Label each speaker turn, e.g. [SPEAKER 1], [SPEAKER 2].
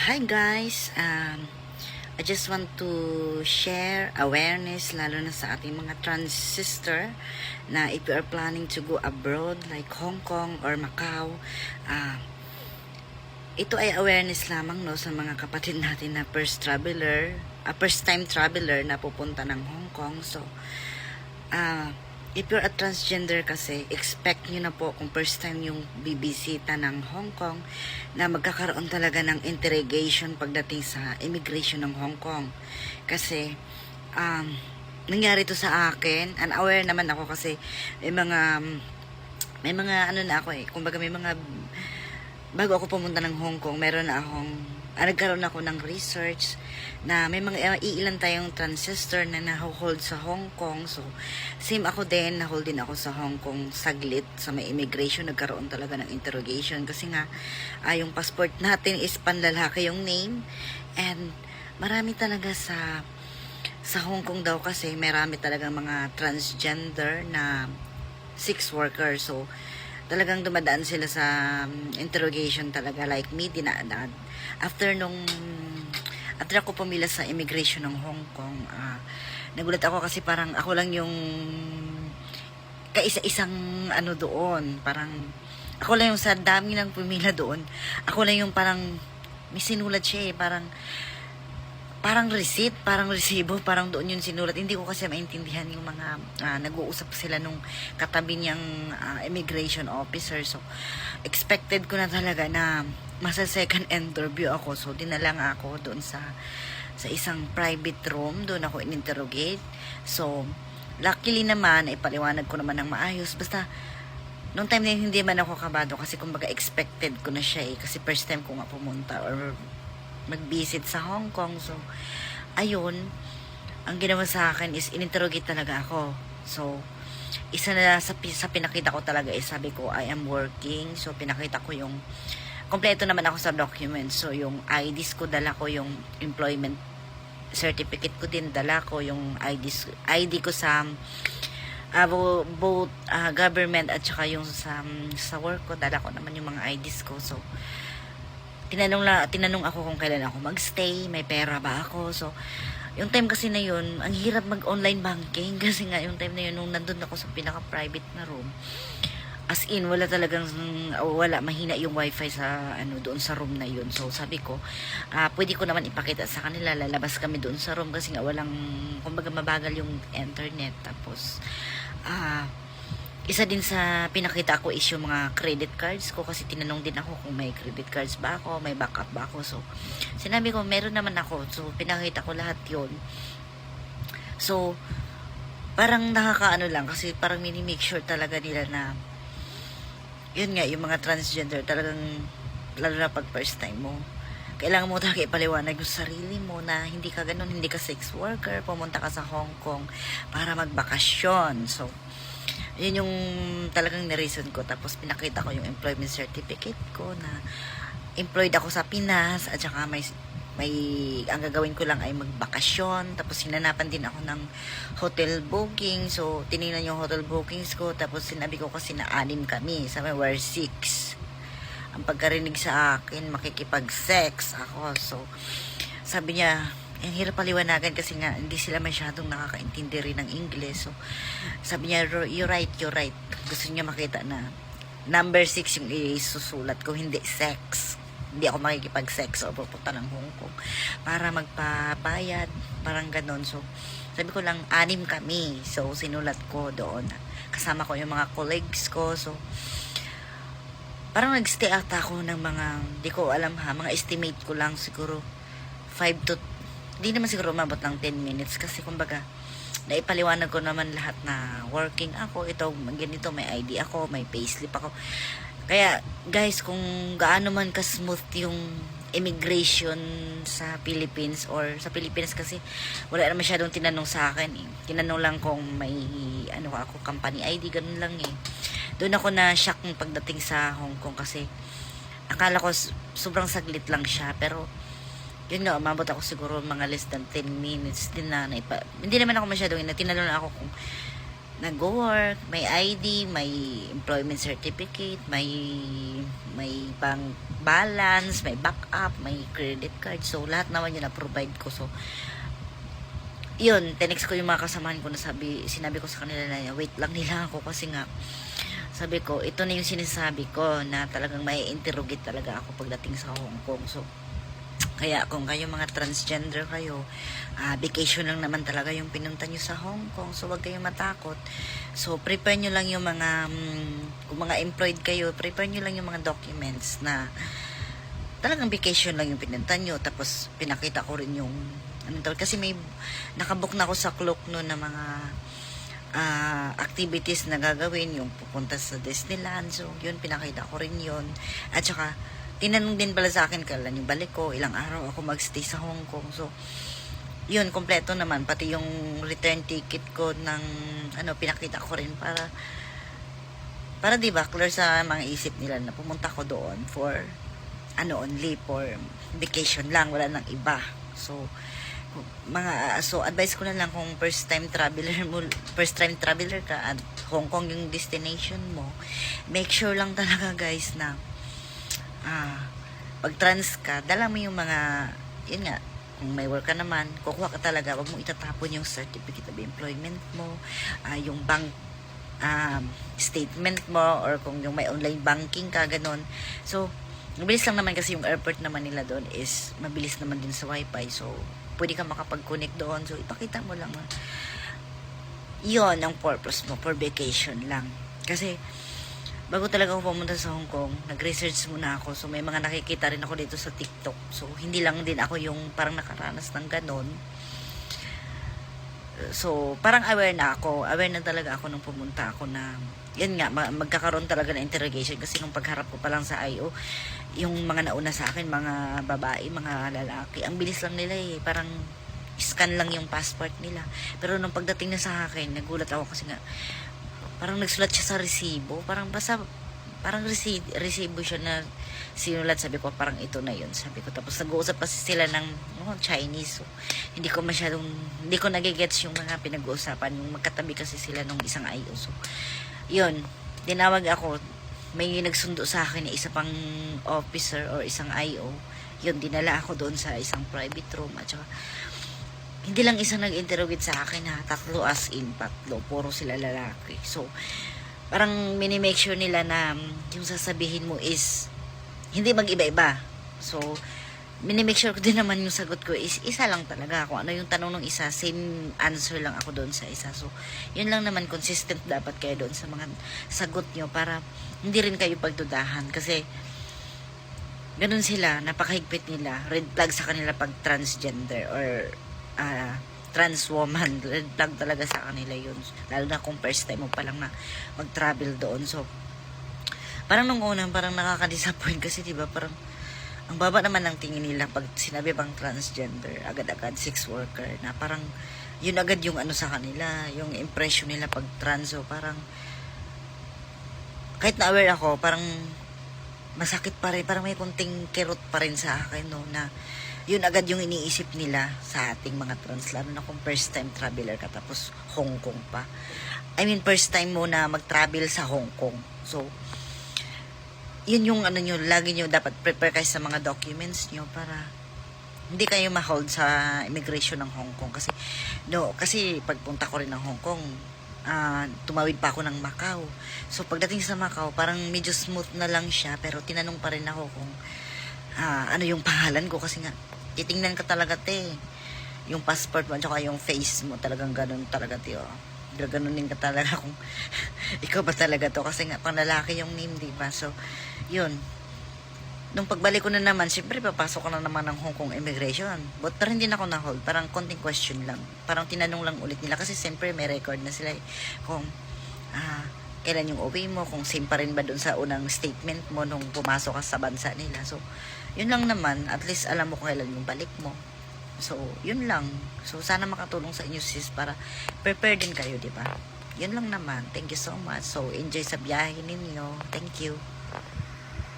[SPEAKER 1] Hi guys, I just want to share awareness lalo na sa ating mga trans sister na if you are planning to go abroad like Hong Kong or Macau, ito ay awareness lamang no sa mga kapatid natin na first time traveler na pupunta ng Hong Kong. So, if you're a transgender kasi, expect nyo na po kung first time yung bibisita ng Hong Kong na magkakaroon talaga ng interrogation pagdating sa immigration ng Hong Kong. Kasi, nangyari to sa akin. Unaware naman ako kasi may mga ano na ako kumbaga may mga, bago ako pumunta ng Hong Kong, nagkaroon ako ng research na may mga iilan tayong transistor na nahold sa Hong Kong. So, same ako din, nahold din ako sa Hong Kong saglit sa may immigration. Nagkaroon talaga ng interrogation kasi nga, yung passport natin is panlalaki yung name. And marami talaga sa Hong Kong daw kasi marami talaga mga transgender na sex worker. So, talagang dumadaan sila sa interrogation talaga. Like me, dinaan. After ako pumila sa immigration ng Hong Kong, nagulat ako kasi parang ako lang yung kaisa-isang doon. Parang ako lang yung sa dami ng pumila doon. Ako lang yung parang may sinulat siya parang receipt, parang resibo, parang doon yung sinulat. Hindi ko kasi maintindihan yung mga nag-uusap sila nung katabi niyang immigration officer. So, expected ko na talaga na masa second interview ako. So, dinala nga ako doon sa isang private room. Doon ako in-interrogate. So, luckily naman, ipaliwanag ko naman ng maayos. Basta, nung time na yun, hindi man ako kabado kasi kumbaga expected ko na siya kasi first time ko nga pumunta or mag-visit sa Hong Kong. So, ayun, ang ginawa sa akin is in-interrogate talaga ako. So, isa na sa pinakita ko talaga is sabi ko, I am working. So, pinakita ko yung, kompleto naman ako sa document. So, yung IDs ko, dala ko yung employment certificate ko din, dala ko yung ID ko sa both government at saka yung sa work ko, dala ko naman yung mga IDs ko. So, tinanong ako kung kailan ako magstay, may pera ba ako. So, yung time kasi na yun, ang hirap mag-online banking kasi nga yung time na yun, nung nandun ako sa pinaka-private na room, as in, wala, mahina yung wifi sa, doon sa room na yun. So, sabi ko, pwede ko naman ipakita sa kanila, lalabas kami doon sa room kasi nga kumbaga mabagal yung internet. Tapos, isa din sa pinakita ko is yung mga credit cards ko kasi tinanong din ako kung may credit cards ba ako, may backup ba ako. So, sinabi ko, meron naman ako. So, pinakita ko lahat yon. So, parang nakakaano lang kasi parang mini-make sure talaga nila na yun nga, yung mga transgender talagang, lalo na pag first time mo, kailangan mo talaga ipaliwanag yung sarili mo na hindi ka ganun, hindi ka sex worker, pumunta ka sa Hong Kong para magbakasyon. So, yun yung talagang na-reason ko. Tapos pinakita ko yung employment certificate ko na employed ako sa Pinas at saka ang gagawin ko lang ay magbakasyon. Tapos hinanapan din ako ng hotel booking. So tinignan yung hotel bookings ko. Tapos sinabi ko kasi na 6 kami. Sabi we're 6. Ang pagkarinig sa akin, makikipag-sex ako. So sabi niya, ang hirap paliwanagan kasi nga hindi sila masyadong nakakaintindi rin ng English. So, sabi niya, you're right. Gusto niya makita na number 6 yung isusulat ko, hindi sex. Hindi ako makikipag-sex o pupunta ng Hong Kong para magpabayad, parang ganon. So, sabi ko lang, 6 kami. So, sinulat ko doon. Kasama ko yung mga colleagues ko. So, parang nag-stay ata ako ng di ko alam mga estimate ko lang siguro 5 to hindi naman siguro umabot ng 10 minutes kasi kumbaga naipaliwanag ko naman lahat na working ako, ito, ganito, may ID ako, may payslip ako. Kaya guys, kung gaano man ka-smooth yung immigration sa Philippines or sa Philippines kasi wala na masyadong tinanong sa akin Tinanong lang kung may ako, company ID, ganun lang Doon ako na shock pagdating sa Hong Kong kasi akala ko sobrang saglit lang siya, pero yun nga, umabot ako siguro mga less than 10 minutes din hindi naman ako masyadong tinanong ako kung nag-work, may ID, may employment certificate, may bank balance, may backup, may credit card. So, lahat naman yun na-provide ko. So, yun, tinext ko yung mga kasamahan ko na sinabi ko sa kanila na wait lang nila ako kasi nga, sabi ko, ito na yung sinasabi ko na talagang may interrogate talaga ako pagdating sa Hong Kong. So, kaya kung kayo mga transgender kayo, vacation lang naman talaga yung pinunta nyo sa Hong Kong. So, wag kayong matakot. So, prepare nyo lang yung mga, kung mga employed kayo, prepare nyo lang yung mga documents na talagang vacation lang yung pinunta nyo. Tapos, pinakita ko rin yung, kasi may, nakabook na ako sa Klook noon na mga activities na gagawin, yung pupunta sa Disneyland. So, yun, pinakita ko rin yun. At saka, tinanong din pala sa akin kailan yung balik ko, ilang araw ako magstay sa Hong Kong. So, yun, kompleto naman. Pati yung return ticket ko ng, pinakita ko rin para diba, clear sa mga isip nila na pumunta ko doon for, only for vacation lang, wala nang iba. So, advice ko na lang kung first time traveler ka at Hong Kong yung destination mo, make sure lang talaga guys na pag trans ka, dala mo yung mga, yun nga, kung may work ka naman, kukuha ka talaga, wag mo itatapon yung certificate of employment mo, yung bank statement mo, or kung yung may online banking ka, ganun. So, mabilis lang naman kasi yung airport naman nila doon is mabilis naman din sa wifi. So, pwede ka makapag-connect doon. So, ipakita mo lang. Yun ang purpose mo for vacation lang. Kasi, bago talaga ako pumunta sa Hong Kong, nag-research muna ako. So, may mga nakikita rin ako dito sa TikTok. So, hindi lang din ako yung parang nakaranas ng ganon. So, parang aware na ako. Aware na talaga ako nung pumunta ako na, yan nga, magkakaroon talaga ng interrogation. Kasi nung pagharap ko pa lang sa IO, yung mga nauna sa akin, mga babae, mga lalaki, ang bilis lang nila eh. Parang scan lang yung passport nila. Pero nung pagdating na sa akin, nagulat ako kasi nga, parang nagsulat siya sa resibo. Parang resibo siya na sinulat. Sabi ko, parang ito na yun. Sabi ko, tapos nag-uusap kasi sila ng Chinese. So, hindi ko nagigets yung mga pinag-uusapan. Yung magkatabi kasi sila nung isang IO. So, yun, dinawag ako. May nagsundo sa akin isa pang officer or isang IO. Yun, dinala ako doon sa isang private room. At saka, hindi lang isa nag-interrogate sa akin ha, tatlo as in, puro sila lalaki. So, parang mini-make sure nila na yung sasabihin mo is hindi mag-iba-iba. So, mini-make sure ko din naman yung sagot ko is isa lang talaga. Kung ano yung tanong ng isa, same answer lang ako doon sa isa. So, yun lang naman, consistent dapat kayo doon sa mga sagot nyo para hindi rin kayo pagdudahan. Kasi, ganun sila, napakahigpit nila. Red flag sa kanila pag transgender or trans woman, red flag talaga sa kanila yun, lalo na kung first time mo pa lang na mag-travel doon. So, parang nung unang parang nakaka-disappoint kasi diba parang ang baba naman ng tingin nila pag sinabi bang transgender, agad-agad sex worker, na parang yun agad yung sa kanila, yung impression nila pag trans. So, parang kahit na aware ako, parang masakit pa rin, parang may kunting kirot pa rin sa akin, no, na yun agad yung iniisip nila sa ating mga trans, lalo na kung first time traveler ka tapos Hong Kong pa. I mean, first time mo na mag-travel sa Hong Kong. So, yun yung nyo, lagi nyo dapat prepare kayo sa mga documents nyo para hindi kayo ma-hold sa immigration ng Hong Kong. Kasi pagpunta ko rin ng Hong Kong, tumawid pa ako ng Macau. So, pagdating sa Macau, parang medyo smooth na lang siya, pero tinanong pa rin ako kung ano yung pangalan ko, kasi nga titingnan ka talaga yung passport mo at saka yung face mo, talagang ganun talaga gaganunin ka talaga kung ikaw ba talaga to, kasi nga pang lalaki yung name, diba? So, yun, nung pagbalik ko na naman, syempre papasok ko na naman ng Hong Kong immigration, but parang hindi na ako na-hold, parang konting question lang, parang tinanong lang ulit nila, kasi syempre may record na sila kung kailan yung uwi mo, kung same pa rin ba dun sa unang statement mo nung pumasok ka sa bansa nila. So, yun lang naman, at least alam mo kung kailan yung balik mo. So, yun lang. So, sana makatulong sa inyo sis para prepare din kayo, di ba? Yun lang naman. Thank you so much. So, enjoy sa biyahe ninyo. Thank you.